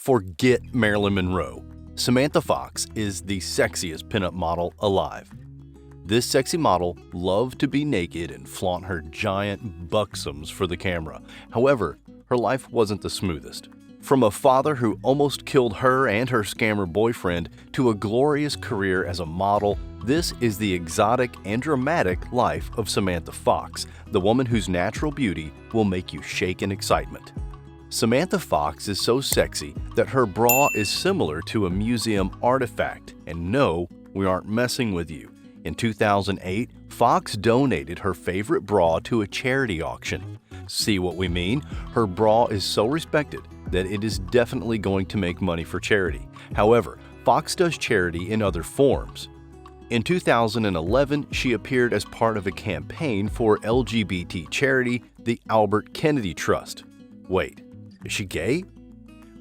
Forget Marilyn Monroe. Samantha Fox is the sexiest pinup model alive. This sexy model loved to be naked and flaunt her giant buxoms for the camera. However, her life wasn't the smoothest. From a father who almost killed her and her scammer boyfriend to a glorious career as a model, this is the exotic and dramatic life of Samantha Fox, the woman whose natural beauty will make you shake in excitement. Samantha Fox is so sexy that her bra is similar to a museum artifact, and no, we aren't messing with you. In 2008, Fox donated her favorite bra to a charity auction. See what we mean? Her bra is so respected that it is definitely going to make money for charity. However, Fox does charity in other forms. In 2011, she appeared as part of a campaign for LGBT charity, the Albert Kennedy Trust. Wait, is she gay?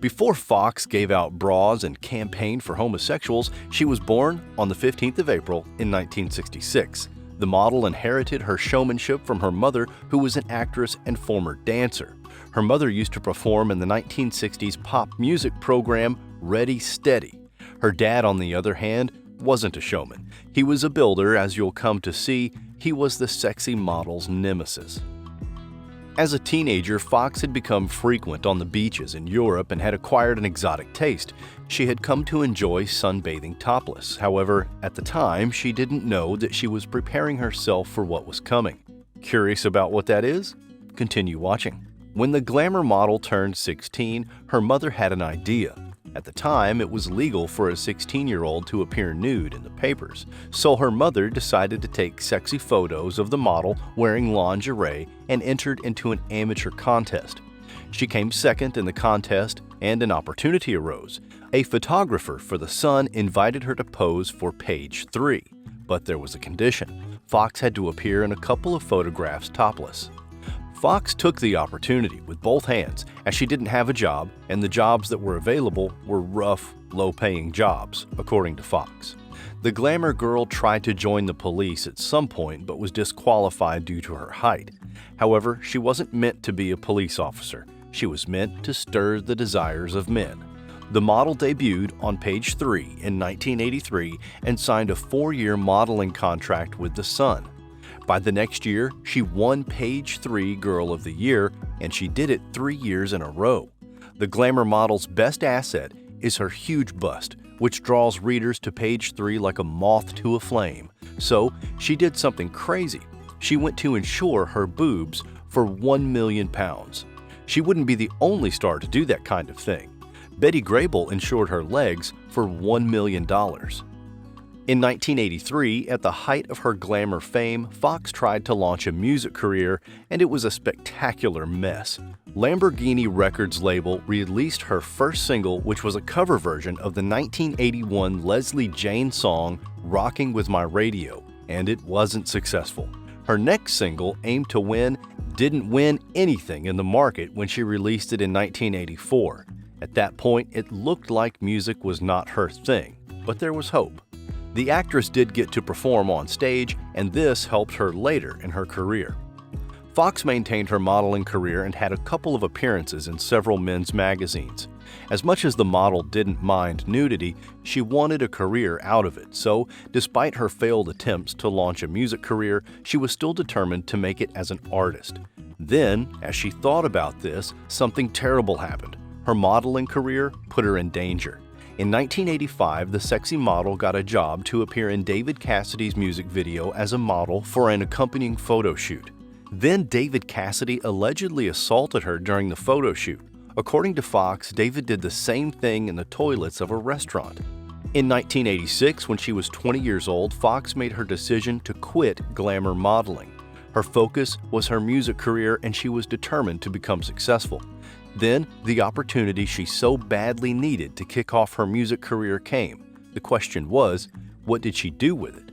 Before Fox gave out bras and campaigned for homosexuals, she was born on the 15th of April in 1966. The model inherited her showmanship from her mother, who was an actress and former dancer. Her mother used to perform in the 1960s pop music program Ready Steady. Her dad, on the other hand, wasn't a showman. He was a builder, as you'll come to see. He was the sexy model's nemesis. As a teenager, Fox had become frequent on the beaches in Europe and had acquired an exotic taste. She had come to enjoy sunbathing topless. However, at the time, she didn't know that she was preparing herself for what was coming. Curious about what that is? Continue watching. When the glamour model turned 16, her mother had an idea. At the time, it was legal for a 16-year-old to appear nude in the papers, so her mother decided to take sexy photos of the model wearing lingerie and entered into an amateur contest. She came second in the contest, and an opportunity arose. A photographer for The Sun invited her to pose for page 3, but there was a condition. Fox had to appear in a couple of photographs topless. Fox took the opportunity with both hands, as she didn't have a job, and the jobs that were available were rough, low-paying jobs, according to Fox. The glamour girl tried to join the police at some point but was disqualified due to her height. However, she wasn't meant to be a police officer. She was meant to stir the desires of men. The model debuted on page 3 in 1983 and signed a 4-year modeling contract with The Sun. By the next year, she won Page 3 Girl of the Year, and she did it 3 years in a row. The glamour model's best asset is her huge bust, which draws readers to Page 3 like a moth to a flame. So she did something crazy. She went to insure her boobs for £1 million. She wouldn't be the only star to do that kind of thing. Betty Grable insured her legs for $1 million. In 1983, at the height of her glamour fame, Fox tried to launch a music career, and it was a spectacular mess. Lamborghini Records label released her first single, which was a cover version of the 1981 Leslie Jane song Rocking With My Radio, and it wasn't successful. Her next single, Aim to Win, didn't win anything in the market when she released it in 1984. At that point, it looked like music was not her thing, but there was hope. The actress did get to perform on stage, and this helped her later in her career. Fox maintained her modeling career and had a couple of appearances in several men's magazines. As much as the model didn't mind nudity, she wanted a career out of it, so despite her failed attempts to launch a music career, she was still determined to make it as an artist. Then, as she thought about this, something terrible happened. Her modeling career put her in danger. In 1985, the sexy model got a job to appear in David Cassidy's music video as a model for an accompanying photo shoot. Then David Cassidy allegedly assaulted her during the photo shoot. According to Fox, David did the same thing in the toilets of a restaurant. In 1986, when she was 20 years old, Fox made her decision to quit glamour modeling. Her focus was her music career, and she was determined to become successful. Then, the opportunity she so badly needed to kick off her music career came. The question was, what did she do with it?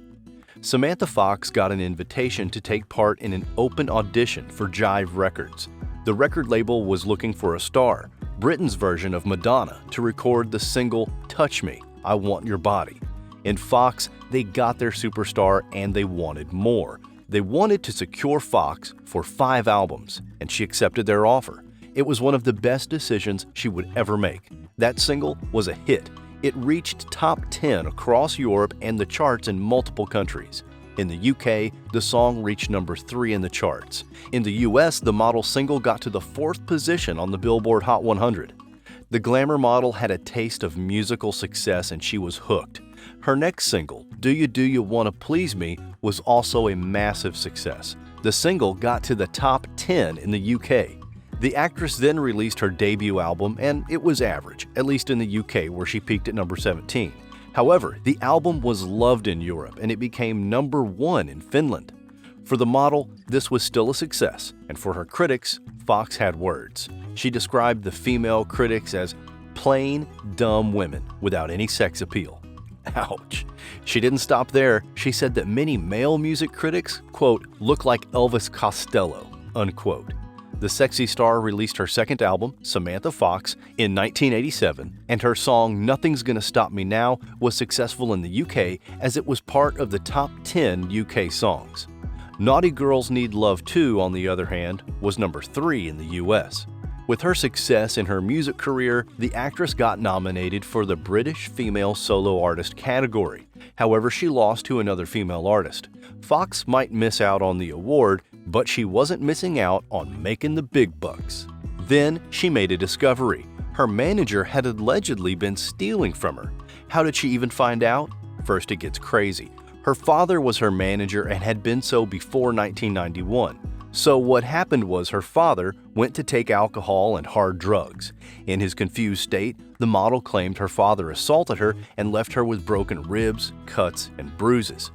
Samantha Fox got an invitation to take part in an open audition for Jive Records. The record label was looking for a star, Britain's version of Madonna, to record the single Touch Me, I Want Your Body. In Fox, they got their superstar, and they wanted more. They wanted to secure Fox for 5 albums, and she accepted their offer. It was one of the best decisions she would ever make. That single was a hit. It reached top 10 across Europe and the charts in multiple countries. In the UK, the song reached number 3 in the charts. In the US, the model single got to the 4th position on the Billboard Hot 100. The glamour model had a taste of musical success and she was hooked. Her next single, Do You Wanna Please Me, was also a massive success. The single got to the top 10 in the UK. The actress then released her debut album and it was average, at least in the UK where she peaked at number 17. However, the album was loved in Europe and it became number 1 in Finland. For the model, this was still a success, and for her critics, Fox had words. She described the female critics as plain, dumb women without any sex appeal. Ouch. She didn't stop there. She said that many male music critics, quote, look like Elvis Costello, unquote. The sexy star released her second album, Samantha Fox, in 1987, and her song Nothing's Gonna Stop Me Now was successful in the UK as it was part of the top 10 UK songs. Naughty Girls Need Love Too, on the other hand, was number 3 in the US. With her success in her music career, the actress got nominated for the British Female Solo Artist category. However, she lost to another female artist. Fox might miss out on the award, but she wasn't missing out on making the big bucks. Then she made a discovery. Her manager had allegedly been stealing from her. How did she even find out? First, it gets crazy. Her father was her manager and had been so before 1991. So what happened was her father went to take alcohol and hard drugs. In his confused state, the model claimed her father assaulted her and left her with broken ribs, cuts, and bruises.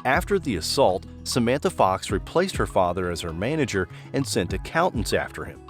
After the assault, Samantha Fox replaced her father as her manager and sent accountants after him.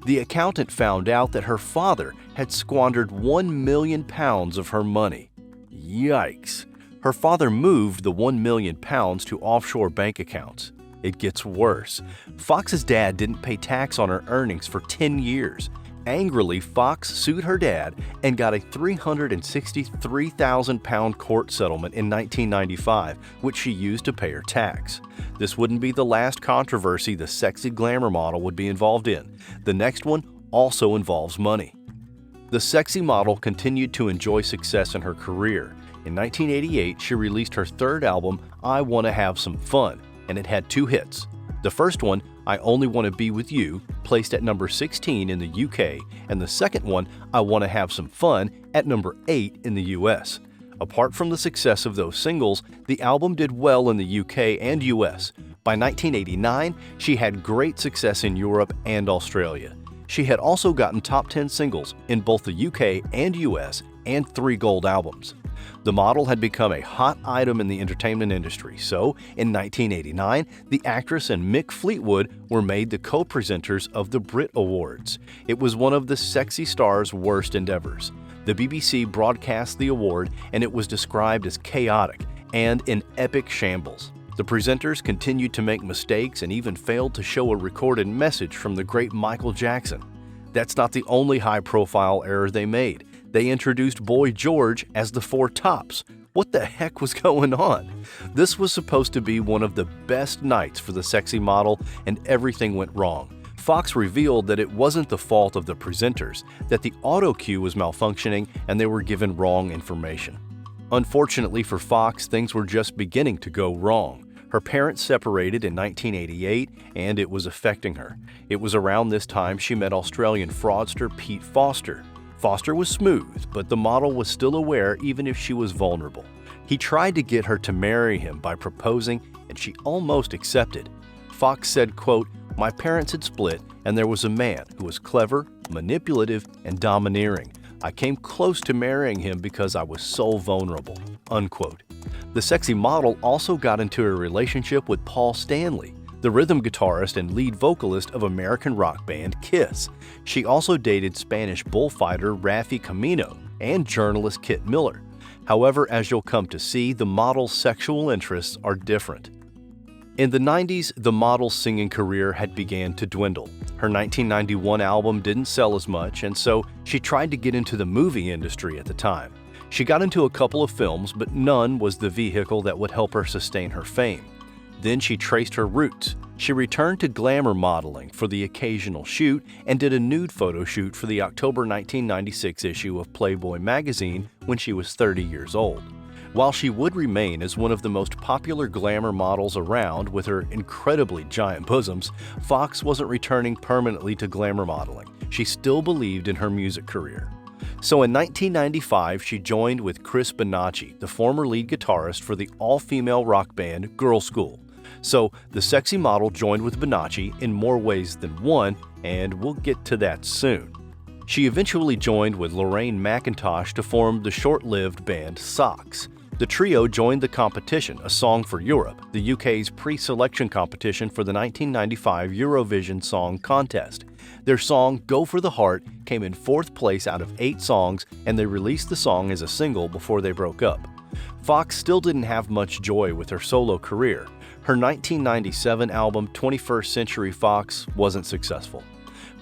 The accountant found out that her father had squandered £1 million of her money. Yikes! Her father moved the £1 million to offshore bank accounts. It gets worse. Fox's dad didn't pay tax on her earnings for 10 years. Angrily, Fox sued her dad and got a £363,000 court settlement in 1995, which she used to pay her tax. This wouldn't be the last controversy the sexy glamour model would be involved in. The next one also involves money. The sexy model continued to enjoy success in her career. In 1988, she released her third album, I Wanna Have Some Fun, and it had 2 hits. The first one, I Only Wanna Be With You, placed at number 16 in the UK, and the second one, I Wanna Have Some Fun, at number 8 in the US. Apart from the success of those singles, the album did well in the UK and US. By 1989, she had great success in Europe and Australia. She had also gotten top 10 singles in both the UK and US and 3 gold albums. The model had become a hot item in the entertainment industry, so in 1989, the actress and Mick Fleetwood were made the co-presenters of the Brit Awards. It was one of the sexy star's worst endeavors. The BBC broadcast the award, and it was described as chaotic and in epic shambles. The presenters continued to make mistakes and even failed to show a recorded message from the great Michael Jackson. That's not the only high-profile error they made. They introduced Boy George as the 4 Tops. What the heck was going on? This was supposed to be one of the best nights for the sexy model, and everything went wrong. Fox revealed that it wasn't the fault of the presenters, that the auto cue was malfunctioning and they were given wrong information. Unfortunately for Fox, things were just beginning to go wrong. Her parents separated in 1988, and it was affecting her. It was around this time she met Australian fraudster Pete Foster. Foster was smooth, but the model was still aware even if she was vulnerable. He tried to get her to marry him by proposing, and she almost accepted. Fox said, quote, "My parents had split, and there was a man who was clever, manipulative, and domineering. I came close to marrying him because I was so vulnerable," unquote. The sexy model also got into a relationship with Paul Stanley, the rhythm guitarist and lead vocalist of American rock band Kiss. She also dated Spanish bullfighter Rafi Camino and journalist Kit Miller. However, as you'll come to see, the model's sexual interests are different. In the 90s, the model's singing career had begun to dwindle. Her 1991 album didn't sell as much, and so she tried to get into the movie industry at the time. She got into a couple of films, but none was the vehicle that would help her sustain her fame. Then she traced her roots. She returned to glamour modeling for the occasional shoot and did a nude photo shoot for the October 1996 issue of Playboy magazine when she was 30 years old. While she would remain as one of the most popular glamour models around with her incredibly giant bosoms, Fox wasn't returning permanently to glamour modeling. She still believed in her music career. So in 1995, she joined with Chris Bonacci, the former lead guitarist for the all-female rock band Girl School. So the sexy model joined with Bonacci in more ways than one, and we'll get to that soon. She eventually joined with Lorraine McIntosh to form the short-lived band Socks. The trio joined the competition, A Song for Europe, the UK's pre-selection competition for the 1995 Eurovision Song Contest. Their song, Go for the Heart, came in 4th place out of 8 songs, and they released the song as a single before they broke up. Fox still didn't have much joy with her solo career. Her 1997 album 21st Century Fox wasn't successful.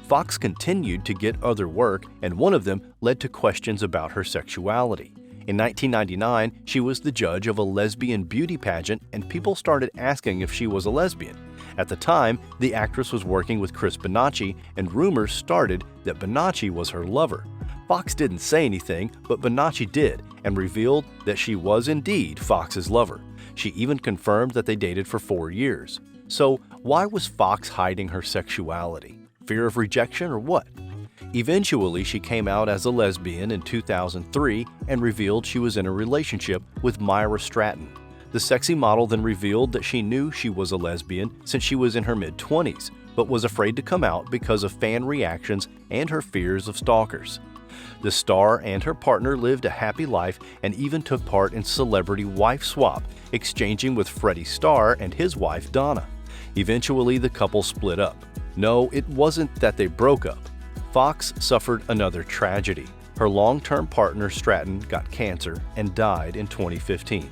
Fox continued to get other work, and one of them led to questions about her sexuality. In 1999, she was the judge of a lesbian beauty pageant, and people started asking if she was a lesbian. At the time, the actress was working with Chris Bonacci, and rumors started that Bonacci was her lover. Fox didn't say anything, but Bonacci did, and revealed that she was indeed Fox's lover. She even confirmed that they dated for 4 years. So why was Fox hiding her sexuality? Fear of rejection or what? Eventually, she came out as a lesbian in 2003 and revealed she was in a relationship with Myra Stratton. The sexy model then revealed that she knew she was a lesbian since she was in her mid-20s, but was afraid to come out because of fan reactions and her fears of stalkers. The star and her partner lived a happy life and even took part in Celebrity Wife Swap, exchanging with Freddie Starr and his wife Donna. Eventually, the couple split up. No, it wasn't that they broke up. Fox suffered another tragedy. Her long-term partner Stratton got cancer and died in 2015.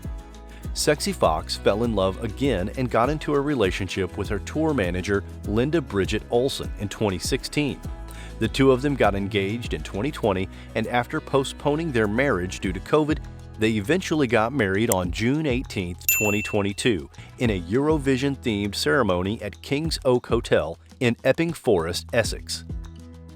Sexy Fox fell in love again and got into a relationship with her tour manager Linda Bridget Olsen in 2016. The two of them got engaged in 2020, and after postponing their marriage due to COVID, they eventually got married on June 18, 2022, in a Eurovision-themed ceremony at King's Oak Hotel in Epping Forest, Essex.